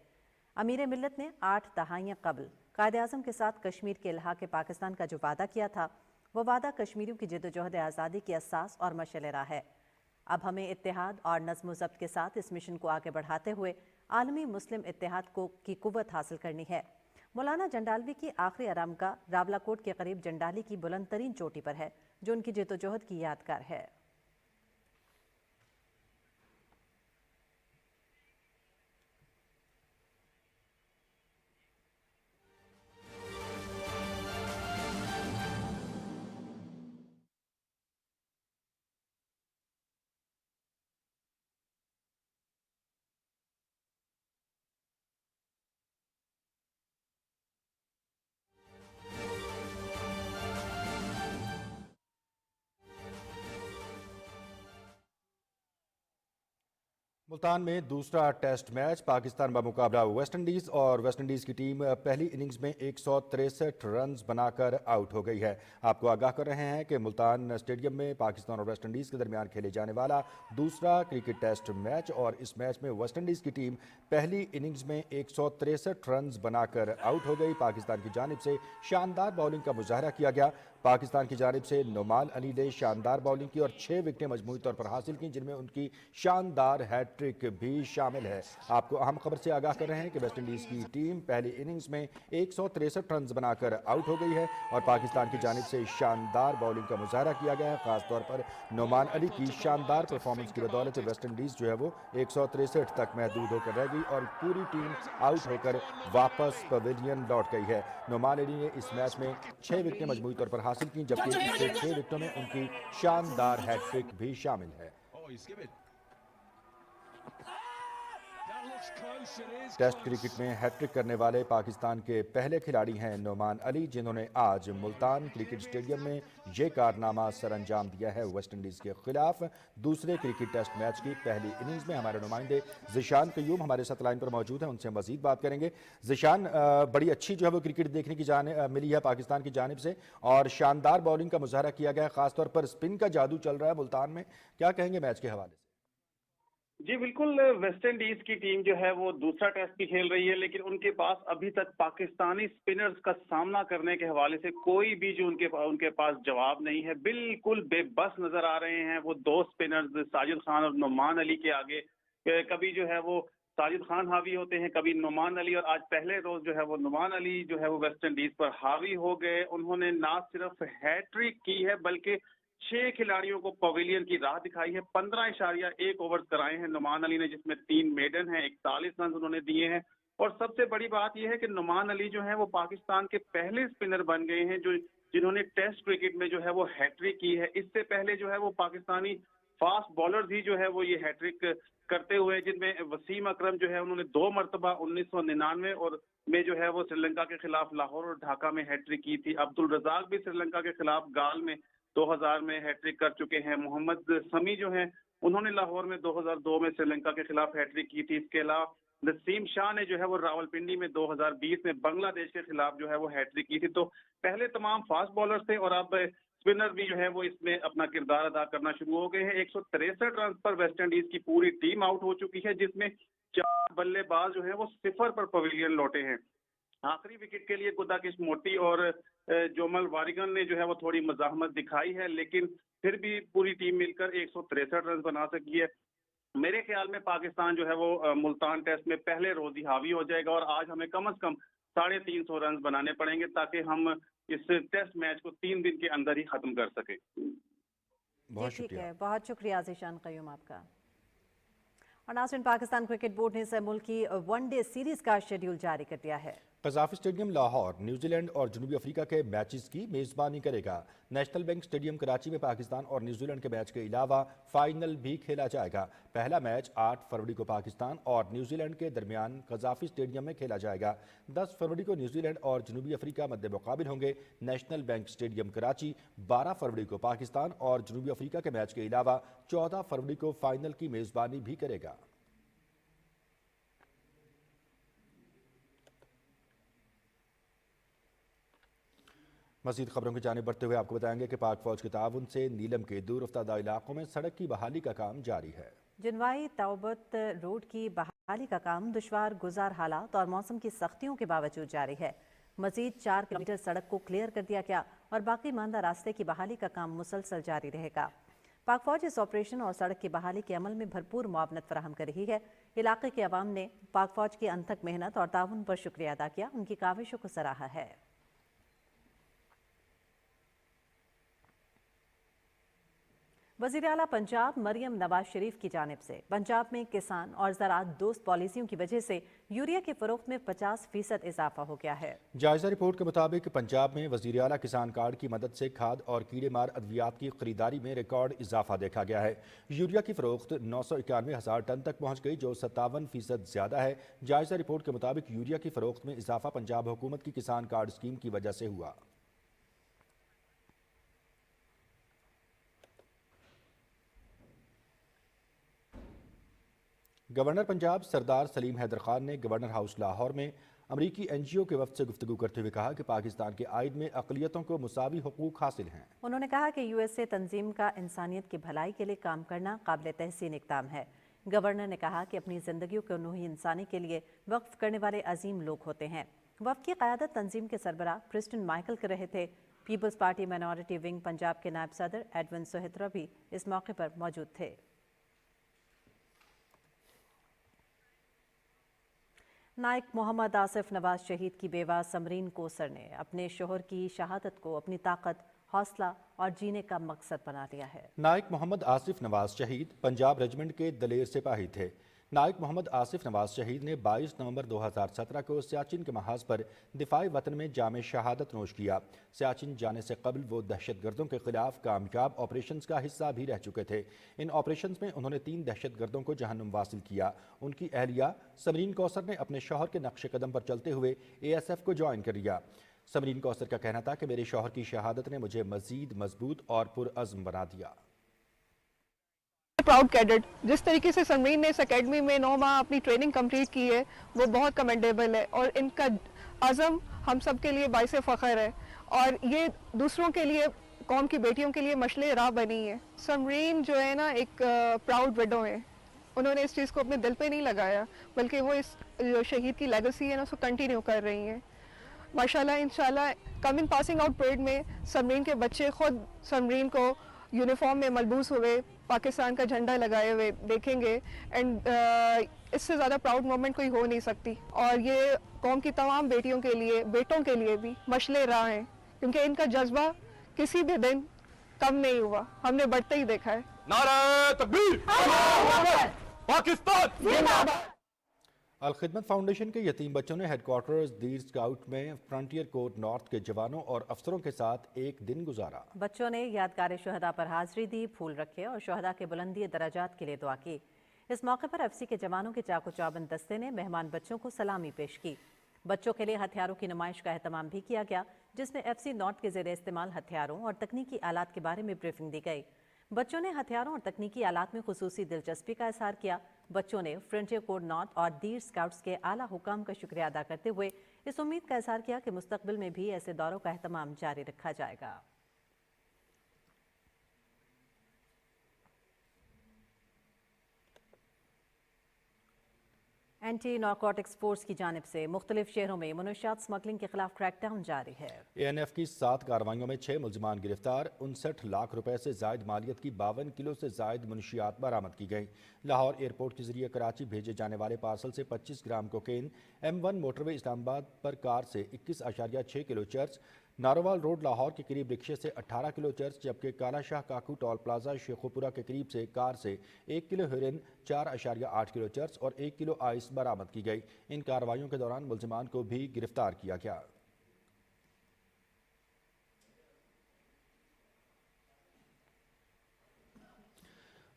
امیر ملت نے 8 دہائیاں قبل قائد اعظم کے ساتھ کشمیر کے الحاق پاکستان کا جو وعدہ کیا تھا، وہ وعدہ کشمیریوں کی جدوجہد آزادی کی اساس اور مشعل راہ ہے۔ اب ہمیں اتحاد اور نظم و ضبط کے ساتھ اس مشن کو آگے بڑھاتے ہوئے عالمی مسلم اتحاد کی قوت حاصل کرنی ہے۔ مولانا جنڈالوی کی آخری آرامگاہ راولاکوٹ کے قریب جنڈالی کی بلند ترین چوٹی پر ہے، جو ان کی جدوجہد کی یادگار ہے۔ ملتان میں دوسرا ٹیسٹ میچ پاکستان بمقابلہ ویسٹ انڈیز، اور ویسٹ انڈیز کی ٹیم پہلی اننگز میں 163 رنز بنا کر آؤٹ ہو گئی ہے۔ آپ کو آگاہ کر رہے ہیں کہ ملتان اسٹیڈیم میں پاکستان اور ویسٹ انڈیز کے درمیان کھیلے جانے والا دوسرا کرکٹ ٹیسٹ میچ، اور اس میچ میں ویسٹ انڈیز کی ٹیم پہلی اننگز میں 163 رنز بنا کر آؤٹ ہو گئی۔ پاکستان کی جانب سے شاندار باؤلنگ کا مظاہرہ کیا گیا۔ پاکستان کی جانب سے نعمان علی نے شاندار باؤلنگ کی اور 6 وکٹیں مجموعی طور پر حاصل کی، جن میں ان کی شاندار ہیٹ ٹرک بھی شامل ہے۔ آپ کو اہم خبر سے آگاہ کر رہے ہیں کہ ویسٹ انڈیز کی ٹیم پہلی اننگز میں 163 رنز بنا کر آؤٹ ہو گئی ہے اور پاکستان کی جانب سے شاندار باؤلنگ کا مظاہرہ کیا گیا ہے۔ خاص طور پر نعمان علی کی شاندار پرفارمنس کی بدولت ویسٹ انڈیز جو ہے وہ 163 تک محدود ہو کر رہ گئی اور پوری ٹیم آؤٹ ہو کر واپس پویلین لوٹ گئی ہے۔ نعمان علی نے اس میچ میں 6 وکٹیں مجموعی طور پر حاصل کی، جبکہ اس سے 6 وکٹوں میں ان کی شاندار ہیٹ ٹرک بھی شامل ہے۔ ٹیسٹ کرکٹ میں ہیٹ ٹرک کرنے والے پاکستان کے پہلے کھلاڑی ہیں نعمان علی، جنہوں نے آج ملتان کرکٹ اسٹیڈیم میں یہ کارنامہ سر انجام دیا ہے۔ ویسٹ انڈیز کے خلاف دوسرے کرکٹ ٹیسٹ میچ کی پہلی اننگز میں ہمارے نمائندے ذیشان قیوم ہمارے ساتھ لائن پر موجود ہیں، ان سے ہم مزید بات کریں گے۔ ذیشان، بڑی اچھی جو ہے وہ کرکٹ دیکھنے کی ملی ہے پاکستان کی جانب سے، اور شاندار باؤلنگ کا مظاہرہ کیا گیا ہے، خاص طور پر اسپن کا جادو چل رہا ہے ملتان میں، کیا کہیں گے میچ کے حوالے سے؟ جی بالکل، ویسٹ انڈیز کی ٹیم جو ہے وہ دوسرا ٹیسٹ بھی کھیل رہی ہے، لیکن ان کے پاس ابھی تک پاکستانی سپنرز کا سامنا کرنے کے حوالے سے کوئی بھی جو ان کے پاس جواب نہیں ہے، بالکل بے بس نظر آ رہے ہیں وہ دو سپنرز ساجد خان اور نعمان علی کے آگے۔ کبھی جو ہے وہ ساجد خان حاوی ہوتے ہیں، کبھی نعمان علی، اور آج پہلے روز جو ہے وہ نعمان علی جو ہے وہ ویسٹ انڈیز پر حاوی ہو گئے۔ انہوں نے نہ صرف ہیٹ ٹرک کی ہے بلکہ 6 کھلاڑیوں کو پویلین کی راہ دکھائی ہے۔ 15.1 اوورز کرائے ہیں نعمان علی نے، جس میں 3 میڈن ہیں، 41 رنز انہوں نے دیے ہیں۔ اور سب سے بڑی بات یہ ہے کہ نعمان علی جو ہیں وہ پاکستان کے پہلے سپنر بن گئے ہیں جنہوں نے ٹیسٹ کرکٹ میں جو ہے وہ ہیٹرک کی ہے۔ اس سے پہلے جو ہے وہ پاکستانی فاسٹ بالرز ہی جو ہے وہ یہ ہیٹرک کرتے ہوئے، جن میں وسیم اکرم جو ہے انہوں نے 2 مرتبہ 1999 اور میں جو ہے وہ سری لنکا کے خلاف لاہور اور ڈھاکہ میں ہیٹرک کی تھی۔ عبدالرزاق بھی سری لنکا کے خلاف گال میں 2000 میں ہیٹرک کر چکے ہیں۔ محمد سمی جو ہیں انہوں نے لاہور میں 2002 میں سری لنکا کے خلاف ہیٹرک کی تھی۔ اس کے علاوہ نسیم شاہ نے جو ہے وہ راولپنڈی میں 2020 میں بنگلہ دیش کے خلاف جو ہے وہ ہیٹرک کی تھی۔ تو پہلے تمام فاسٹ بالرز تھے اور اب اسپنر بھی جو ہے وہ اس میں اپنا کردار ادا کرنا شروع ہو گئے ہیں۔ 163 رنز پر ویسٹ انڈیز کی پوری ٹیم آؤٹ ہو چکی ہے، جس میں 4 بلے باز جو ہیں وہ 0 پر پویلین لوٹے ہیں۔ آخری وکٹ کے لیے گداکش موٹی اور جومل وارگن نے جو ہے وہ تھوڑی مزاحمت دکھائی ہے، لیکن پھر بھی پوری ٹیم مل کر 163 رنز بنا سکی ہے۔ میرے خیال میں پاکستان جو ہے وہ ملتان ٹیسٹ میں پہلے روز ہی حاوی ہو جائے گا، اور آج ہمیں کم از کم 350 رنز بنانے پڑیں گے تاکہ ہم اس ٹیسٹ میچ کو 3 دن کے اندر ہی ختم کر سکیں۔ بہت شکریہ، بہت شکریہ ذیشان قیوم آپ کا۔ اور ناظرین، پاکستان کرکٹ بورڈ نے سہ ملکی ون ڈے سیریز کا شیڈیول جاری کر دیا ہے۔ Gaddafi stadium Lahore New Zealand اور جنوبی افریقہ کے میچز کی میزبانی کرے گا۔ نیشنل بینک اسٹیڈیم کراچی میں پاکستان اور نیوزی لینڈ کے میچ کے علاوہ فائنل بھی کھیلا جائے گا۔ پہلا میچ 8 فروری کو پاکستان اور نیوزی لینڈ کے درمیان قذافی اسٹیڈیم میں کھیلا جائے گا۔ 10 فروری کو نیوزی لینڈ اور جنوبی افریقہ مد مقابل ہوں گے۔ نیشنل بینک اسٹیڈیم کراچی 12 فروری کو پاکستان اور جنوبی افریقہ کے میچ کے علاوہ 14 فروری کو فائنل کی میزبانی بھی کرے گا۔ مزید خبروں کی جانب بڑھتے ہوئے آپ کو بتائیں گے کہ پاک فوج کے تعاون سے نیلم کے دور افتادہ علاقوں میں سڑک کی بحالی کا کام جاری ہے۔ جنوائی توبت روڈ کی بحالی کا کام دشوار گزار حالات اور موسم کی سختیوں کے باوجود جاری ہے۔ مزید 4 کلومیٹر سڑک کو کلیئر کر دیا گیا اور باقی ماندہ راستے کی بحالی کا کام مسلسل جاری رہے گا۔ پاک فوج اس آپریشن اور سڑک کی بحالی کے عمل میں بھرپور معاونت فراہم کر رہی ہے۔ علاقے کے عوام نے پاک فوج کی انتھک محنت اور تعاون پر شکریہ ادا کیا، ان کی کاوشوں کو سراہا ہے۔ وزیر اعلیٰ پنجاب مریم نواز شریف کی جانب سے پنجاب میں کسان اور زراعت دوست پالیسیوں کی وجہ سے یوریا کی فروخت میں 50% اضافہ ہو گیا ہے۔ جائزہ رپورٹ کے مطابق پنجاب میں وزیر اعلیٰ کسان کارڈ کی مدد سے کھاد اور کیڑے مار ادویات کی خریداری میں ریکارڈ اضافہ دیکھا گیا ہے۔ یوریا کی فروخت 991,000 ٹن تک پہنچ گئی، جو 57% زیادہ ہے۔ جائزہ رپورٹ کے مطابق یوریا کی فروخت میں اضافہ پنجاب حکومت کی کسان کارڈ اسکیم کی وجہ سے ہوا۔ گورنر پنجاب سردار سلیم حیدر خان نے گورنر ہاؤس لاہور میں امریکی این جی او کے وفد سے گفتگو کرتے ہوئے کہا کہ پاکستان کے آئین میں اقلیتوں کو مساوی حقوق حاصل ہیں۔ انہوں نے کہا کہ یو ایس اے تنظیم کا انسانیت کی بھلائی کے لیے کام کرنا قابل تحسین اقدام ہے۔ گورنر نے کہا کہ اپنی زندگیوں کو نوعی انسانی کے لیے وقف کرنے والے عظیم لوگ ہوتے ہیں۔ وفد کی قیادت تنظیم کے سربراہ پرسٹن مائیکل کر رہے تھے۔ پیپلز پارٹی مائنورٹی ونگ پنجاب کے نائب صدر ایڈون سوہترا بھی اس موقع پر موجود تھے۔ نائک محمد آصف نواز شہید کی بیوہ سمرین کوثر نے اپنے شوہر کی شہادت کو اپنی طاقت، حوصلہ اور جینے کا مقصد بنا لیا ہے۔ نائک محمد آصف نواز شہید پنجاب ریجمنٹ کے دلیر سپاہی تھے۔ نائک محمد آصف نواز شہید نے 22 نومبر 2017 کو سیاچن کے محاذ پر دفاع وطن میں جام شہادت نوش کیا۔ سیاچن جانے سے قبل وہ دہشت گردوں کے خلاف کامیاب آپریشنز کا حصہ بھی رہ چکے تھے۔ ان آپریشنز میں انہوں نے 3 دہشت گردوں کو جہنم واصل کیا۔ ان کی اہلیہ سمرین کوثر نے اپنے شوہر کے نقش قدم پر چلتے ہوئے اے ایس ایف کو جوائن کر لیا۔ سمرین کوثر کا کہنا تھا کہ میرے شوہر کی شہادت نے مجھے مزید مضبوط اور پرعزم بنا دیا۔ پراؤڈ کیڈٹ، جس طریقے سے سمرین نے اس اکیڈمی میں 9 ماہ اپنی ٹریننگ کمپلیٹ کی ہے وہ بہت کمنڈیبل ہے، اور ان کا عزم ہم سب کے لیے باعث فخر ہے، اور یہ دوسروں کے لیے، قوم کی بیٹیوں کے لیے مشعل راہ بنی ہے۔ سمرین جو ہے نا ایک پراؤڈ وڈو ہے، उन्होंने इस चीज़ को अपने दिल पे नहीं लगाया, बल्कि वो इस जो शहीद की लेगेसी है ना उसको कंटिन्यू कर रही हैं। माशाल्लाह इंशाल्लाह कमिंग पासिंग आउट परेड में समरीन के बच्चे खुद समरीन को यूनिफॉर्म में मलबूस हुए पाकिस्तान का झंडा लगाए हुए देखेंगे, एंड इससे ज़्यादा प्राउड मोमेंट कोई हो नहीं सकती। और ये कौम की तमाम बेटियों के लिए, बेटों के लिए भी मशले राह हैं, क्योंकि इनका जज्बा किसी भी दिन कम नहीं हुआ, हमने बढ़ते ही देखा है। नारे तकबीर, पाकिस्तान जिंदाबाद। अल खिदमत फाउंडेशन के यतीम बच्चों ने हेडक्वार्टर्स दीर स्काउट में फ्रंटियर कोर नॉर्थ के जवानों और अफसरों के साथ एक दिन गुजारा। बच्चों ने यादगार शहदा पर हाजिरी दी, फूल रखे और शहदा के बुलंदी दराजात के लिए दुआ की। इस मौके पर एफसी के जवानों के चाको चौबंद दस्ते ने मेहमान बच्चों को सलामी पेश की। बच्चों के लिए हथियारों की नुमाइश का एहतमाम भी किया गया, जिसमें एफसी नॉर्थ के ज़ेरे इस्तेमाल हथियारों और तकनीकी आलात के बारे में ब्रीफिंग दी गई। बच्चों ने हथियारों और तकनीकी आलात में खुसूसी दिलचस्पी का इजहार किया। बच्चों ने फ्रंटियर कोर नॉर्थ और दीर स्काउट्स के आला हुकाम का शुक्रिया अदा करते हुए इस उम्मीद का इजहार किया कि मुस्तकबिल में भी ऐसे दौरों का एहतमाम जारी रखा जाएगा। एंटी नारकोटिक्स फोर्स की जानिब से मुख्तलिफ शहरों में मनशियात स्मगलिंग के खिलाफ क्रैकडाउन जारी है। ANF की 7 कार्रवाइयों में 6 मुल्जिमान गिरफ्तार, 59 लाख रुपए से जायद मालियत की 52 किलो से जायद मनशियात बरामद की गई। लाहौर एयरपोर्ट के जरिए कराची भेजे जाने वाले पार्सल से 25 ग्राम कोकेन, M1 मोटरवे इस्लामाबाद पर कार से 21.6 kilo church, Narowal road Lahore के करीब रिक्शे से 18 किलो चर्च, जबकि काला शाह काकू टोल प्लाजा शेखोपुरा के करीब से कार से 1 किलो हेरोइन, 4.8 किलो चर्च और 1 किलो आइस बरामद की गई। इन कार्रवाइयों के दौरान मुल्जिमान को भी गिरफ्तार किया गया।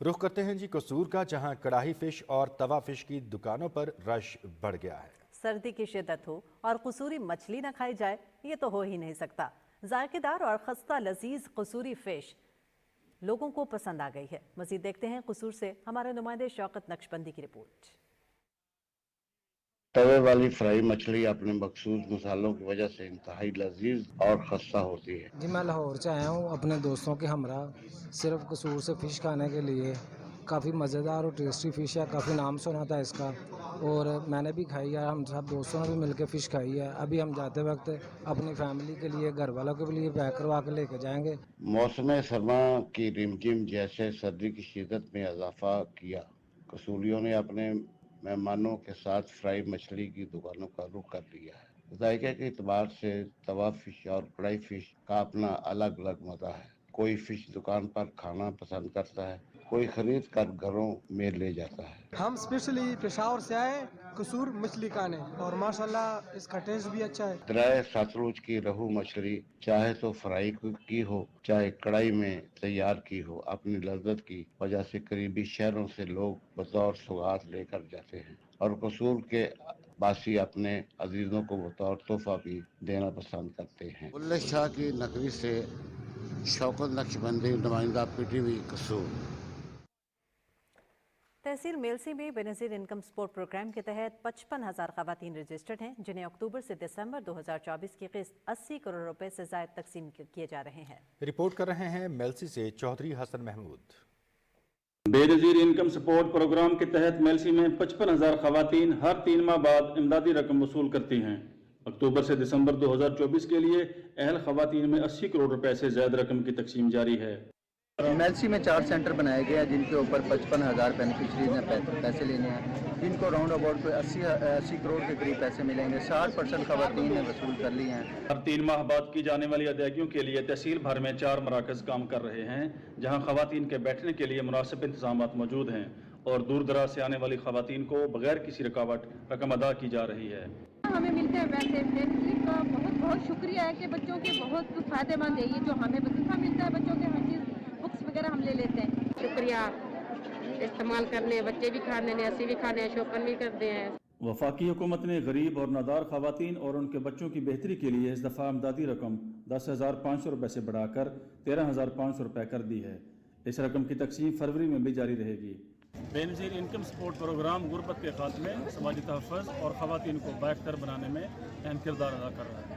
रुख करते हैं जी कसूर का, जहां कड़ाही फिश और तवा फिश की दुकानों पर रश बढ़ गया है। सर्दी की शिद्दत हो और कसूरी मछली न खाई जाए, ये तो हो ही नहीं सकता। जायकेदार और खस्ता लजीज कसूरी फिश लोगों को पसंद आ गई है। मजीद देखते हैं कसूर से हमारे नुमाइंदे शौकत नक्शबंदी की रिपोर्ट। तवे वाली फ्राई मछली अपने मखसूस मसालों की वजह से इंतहाई लजीज और खस्ता होती है। जी मैं लाहौर से आया हूँ अपने दोस्तों के हमरा, सिर्फ कसूर से फ़िश खाने के लिए। काफ़ी मज़ेदार और टेस्टी फ़िश है, काफ़ी नाम सुना था इसका और मैंने भी खाई है। हम सब दोस्तों ने भी मिलकर फ़िश खाई है। अभी हम जाते वक्त अपनी फैमिली के लिए, घर वालों के लिए पैक करवा के लेके जाएंगे। मौसम सरमा की रिमझिम जैसे सर्दी की शिद्दत में इजाफा किया। कसूरियों ने अपने मेहमानों के साथ फ्राई मछली की दुकानों का रुख कर लिया है। जायके के एतबार से तवा फिश और कढ़ाई फिश का अपना अलग अलग मज़ा है। कोई फिश दुकान पर खाना पसंद करता है, कोई खरीद कर घरों में ले जाता है। हम स्पेशली पेशावर से आए कसूर मछली खाने और माशाल्लाह इसका टेस्ट भी अच्छा है। दरिया सतलुज की रहू मछली चाहे तो फ्राई की हो चाहे कढ़ाई में तैयार की हो, अपनी लज्जत की वजह से करीबी शहरों से लोग बतौर सौगात लेकर जाते हैं और कसूर के बासी अपने अजीजों को बतौर तोहफा भी देना पसंद करते हैं। बुल्ले शाह की नकवी से शौकत नक्शबंदी, नुमाइंदा PTV कसूर। तहसील मेलसी में बेनज़ीर इनकम सपोर्ट प्रोग्राम के तहत 55,000 खवातीन रजिस्टर्ड हैं, जिन्हें अक्टूबर से दिसंबर 2024 की किस्त 80 करोड़ रुपए से ज़ायद तकसीम किए जा रहे हैं। रिपोर्ट कर रहे हैं मेलसी से Chaudhry Hasan Mahmood. Benazir income support programme के तहत मेलसी में 55,000 खवातीन हर 3 माह बाद इमदादी रकम वसूल करती हैं। अक्टूबर से दिसंबर 2024 के लिए अहल खवातीन में 80 करोड़ रुपए से ज़्यादा रकम की तकसीम जारी है। मेलसी में 4 सेंटर बनाए गए हैं, जिनके ऊपर 55,000 बेनिफिशरीज ने पैसे लेने हैं, जिनको राउंड अबाउट 80 करोड़ के करीब पैसे मिलेंगे। 60% खवातीन ने वसूल कर लिए हैं। हर 3 माह बाद की जाने वाली अदायगियों के लिए तहसील भर में 4 मराकज़ काम कर रहे हैं, जहां खवातीन के बैठने के लिए मुनासिब इंतजाम मौजूद हैं और दूर दराज से आने वाली खवातीन को बगैर किसी रुकावट रकम अदा की जा रही है। हमें मिलते हैं पैसे, का बहुत बहुत शुक्रिया है कि बच्चों के बहुत फायदेमंद है ये जो हमें वजीफा मिलता है, बच्चों के हर चीज़ बुक्स वगैरह हम ले लेते हैं। शुक्रिया, इस्तेमाल करने, बच्चे भी खाने ने, असी भी खाने, शोपन भी करते हैं। वफाकी हुकूमत ने गरीब और नादार खवातीन और उनके बच्चों की बेहतरी के लिए इस दफ़ा इमदादी रकम 10,500 रुपये से बढ़ाकर 13,500 रुपये कर दी है। इस रकम की तकसीम फरवरी में भी जारी रहेगी। बेनज़ीर इनकम सपोर्ट प्रोग्राम गुर्बत के खात्मे, समाजी तहफ़्फ़ुज़ और खवातीन को बाइख्तर बनाने में अहम किरदार अदा कर रहा है।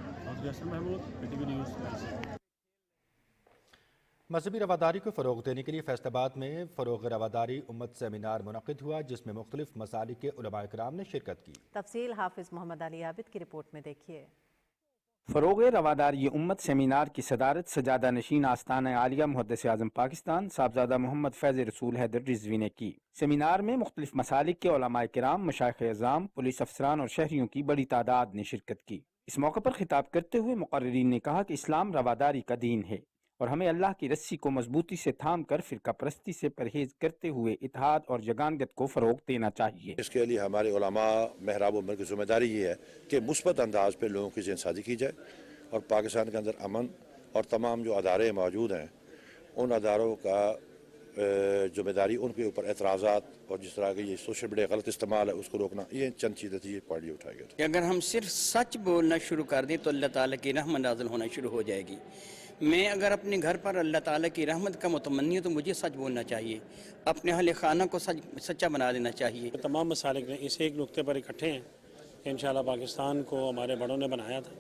Mahmood, PTV news. मजहबी रवादारी को फ़रोग़ देने के लिए फैसलाबाद में फ़रोग़ रवादारी उम्मत सेमिनार मुनक़िद हुआ, जिसमें मुख्तलिफ मसालिक के उलमाए किराम ने शिरकत की। तफसील हाफिज़ मोहम्मद अली आबिद की रिपोर्ट में देखिए। फ़रोग़ रवादारी उम्मत सेमिनार की सदारत सजादा नशीन आस्तान आलिया मुहद्दिस आज़म पाकिस्तान साहबजादा मोहम्मद फैज़ रसूल हैदर रिजवी ने की। सेमिनार में मुख्तलिफ मसालिक के उलमाए किराम, मशाइख़ अज़ाम, पुलिस अफसरान और शहरियों की बड़ी तादाद ने शिरकत की। इस मौके पर खिताब करते हुए मुक़र्रिरीन ने कहा कि इस्लाम रवादारी का दीन है और हमें अल्लाह की रस्सी को मजबूती से थाम कर फ़िरका परस्ती से परहेज करते हुए इत्तेहाद और यगानगत को फ़रोग़ देना चाहिए। इसके लिए हमारे उलमा महराब उम्मत की जिम्मेदारी ये है कि मुस्बत अंदाज पे लोगों की ज़िंदगी की जाए और पाकिस्तान के अंदर अमन और तमाम जो अदारे मौजूद हैं उन अदारों का जिम्मेदारी उनके ऊपर एतराज़ात और जिस तरह के ये सोशल मीडिया गलत इस्तेमाल है उसको रोकना, ये चंद चीज़ें थी, ये पॉइंट उठाएगा। अगर हम सिर्फ सच बोलना शुरू कर दें तो अल्लाह ताला की रहमत नाज़िल होना शुरू हो जाएगी। मैं अगर अपने घर पर अल्लाह ताला की रहमत का मुतमन्नी हूँ तो मुझे सच बोलना चाहिए, अपने अहले खाना को सच्चा बना देना चाहिए। तमाम मसालिक ने इस एक नुक्ते पर इकट्ठे हैं कि इंशाअल्लाह पाकिस्तान को हमारे बड़ों ने बनाया था,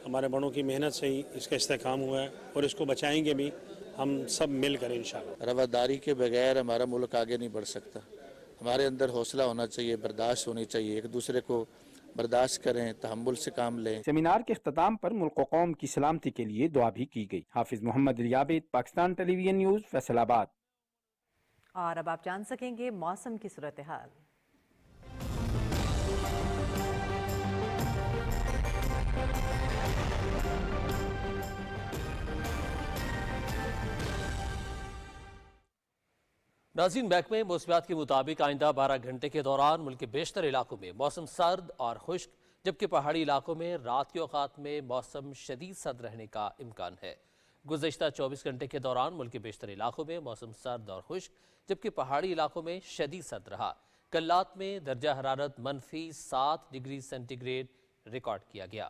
हमारे बड़ों की मेहनत से ही इसका इस्तेहकाम हुआ है और इसको बचाएंगे भी हम सब मिलकर इंशाअल्लाह। रवादारी के बगैर हमारा मुल्क आगे नहीं बढ़ सकता। हमारे अंदर हौसला होना चाहिए, बर्दाश्त होनी चाहिए, एक दूसरे को बर्दाश्त करें, तहम्मुल से काम लें। सेमिनार के इख्तिताम पर मुल्क व कौम की सलामती के लिए दुआ भी की गई। हाफिज मोहम्मद अली आबिद, पाकिस्तान टेलीविजन न्यूज़, फैसलाबाद। और अब आप जान सकेंगे मौसम की सूरत हाल। नाज़रीन, महकमे मौसमियात के मुताबिक आइंदा 12 घंटे के दौरान मुल्क के बेशतर इलाकों में मौसम सर्द और खुश्क, जबकि पहाड़ी इलाकों में रात के औक़ात में मौसम शदीद सर्द रहने का इम्कान है। गुज़श्ता 24 घंटे के दौरान मुल्क के बेशतर इलाकों में मौसम सर्द और खुश्क, जबकि पहाड़ी इलाकों में शदीद सर्द रहा। कल्लात में दर्जा हरारत -7 डिग्री सेंटीग्रेड रिकॉर्ड किया गया।